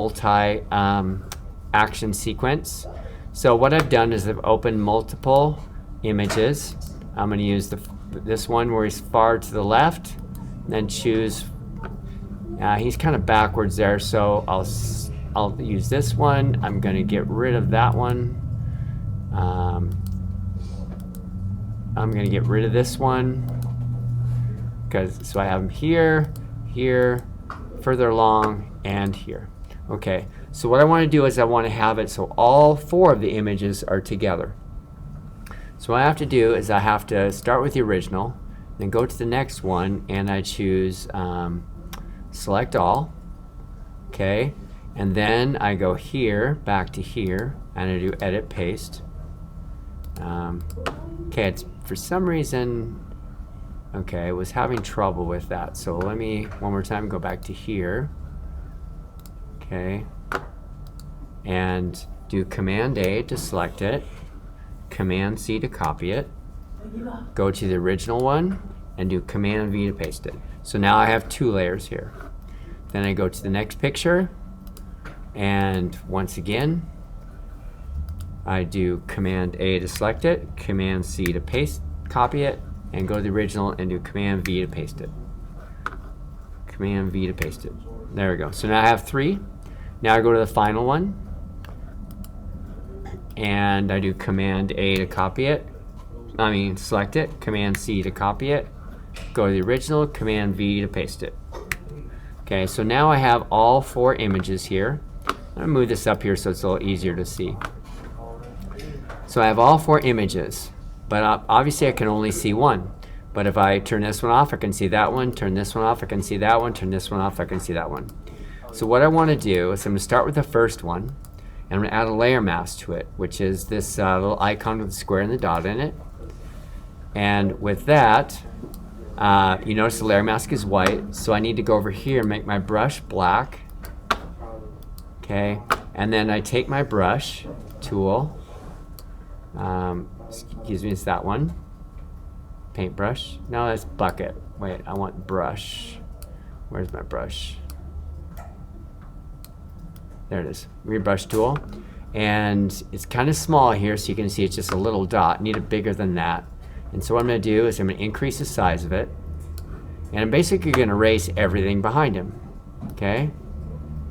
multi action sequence. So what I've done is I've opened multiple images. I'm going to use this one where he's far to the left, and then choose. He's kind of backwards there, so I'll use this one. I'm going to get rid of that one. I'm going to get rid of this one so I have them here, here, further along, and here. Okay, so what I want to do is I want to have it so all 4 of the images are together. So what I have to do is I have to start with the original, then go to the next one, and I choose select all. Okay, and then I go here, back to here, and I do edit paste. Okay, it's for some reason, okay, I was having trouble with that. So let me one more time go back to here. Okay, and do Command A to select it, Command C to copy it, go to the original one, and do Command V to paste it. So now I have 2 layers here. Then I go to the next picture, and once again, I do Command A to select it, Command C to paste, copy it, and go to the original and do Command V to paste it. Command V to paste it. There we go. So now I have 3. Now I go to the final one, and I do Command A to copy it. Select it, Command C to copy it, go to the original, Command V to paste it. Okay, so now I have all 4 images here. I'm going to move this up here so it's a little easier to see. So I have all 4 images, but obviously I can only see one. But if I turn this one off, I can see that one, turn this one off, I can see that one, turn this one off, I can see that one. So what I want to do is I'm going to start with the first one, and I'm going to add a layer mask to it, which is this little icon with the square and the dot in it. And with that, you notice the layer mask is white, so I need to go over here and make my brush black. Okay, and then I take my brush tool, excuse me, it's that one, paintbrush. No, that's bucket. Wait, I want brush. Where's my brush? There it is, rebrush tool. And it's kind of small here, so you can see it's just a little dot. Need it bigger than that. And so what I'm going to do is I'm going to increase the size of it, and I'm basically going to erase everything behind him. Okay?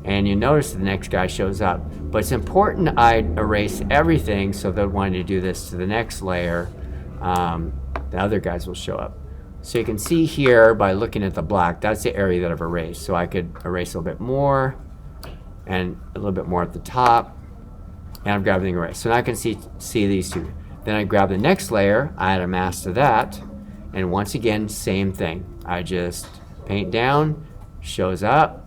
And you notice the next guy shows up. But it's important I erase everything so that when I do this to the next layer, the other guys will show up. So you can see here by looking at the black, that's the area that I've erased. So I could erase a little bit more and a little bit more at the top, and I've got everything erased. So now I can see these 2. Then I grab the next layer, I add a mask to that, and once again, same thing. I just paint down, shows up,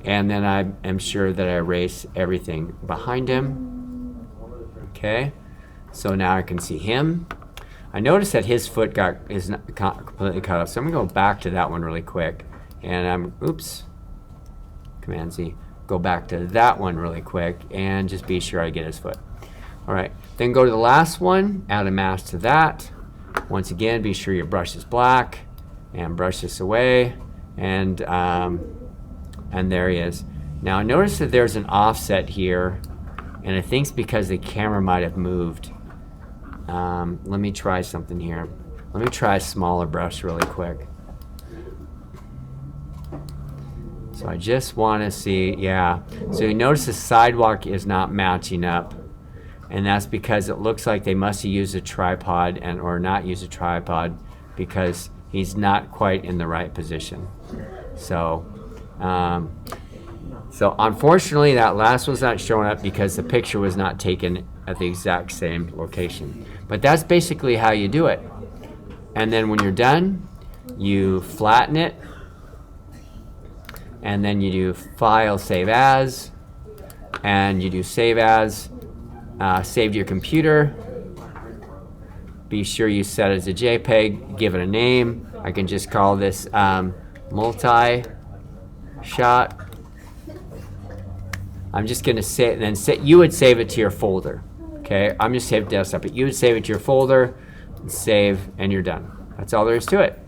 and then I am sure that I erase everything behind him. Okay, so now I can see him. I noticed that his foot is not completely cut off, so I'm gonna go back to that one really quick, and oops, Command Z, go back to that one really quick, and just be sure I get his foot. All right, then go to the last one, add a mask to that. Once again, be sure your brush is black, and brush this away, and there he is. Now notice that there's an offset here, and I think it's because the camera might have moved. Let me try something here. Let me try a smaller brush really quick. So I just want to see, yeah. So you notice the sidewalk is not matching up. And that's because it looks like they must have used a tripod or not used a tripod, because he's not quite in the right position. So, so unfortunately that last one's not showing up because the picture was not taken at the exact same location. But that's basically how you do it. And then when you're done, you flatten it, and then you do File, Save As, and you do Save As. Save to your computer. Be sure you set it as a JPEG, give it a name. I can just call this Multishot. I'm just going to say it, and then you would save it to your folder. Okay, I'm just saving desktop, but you would save it to your folder, and save, and you're done. That's all there is to it.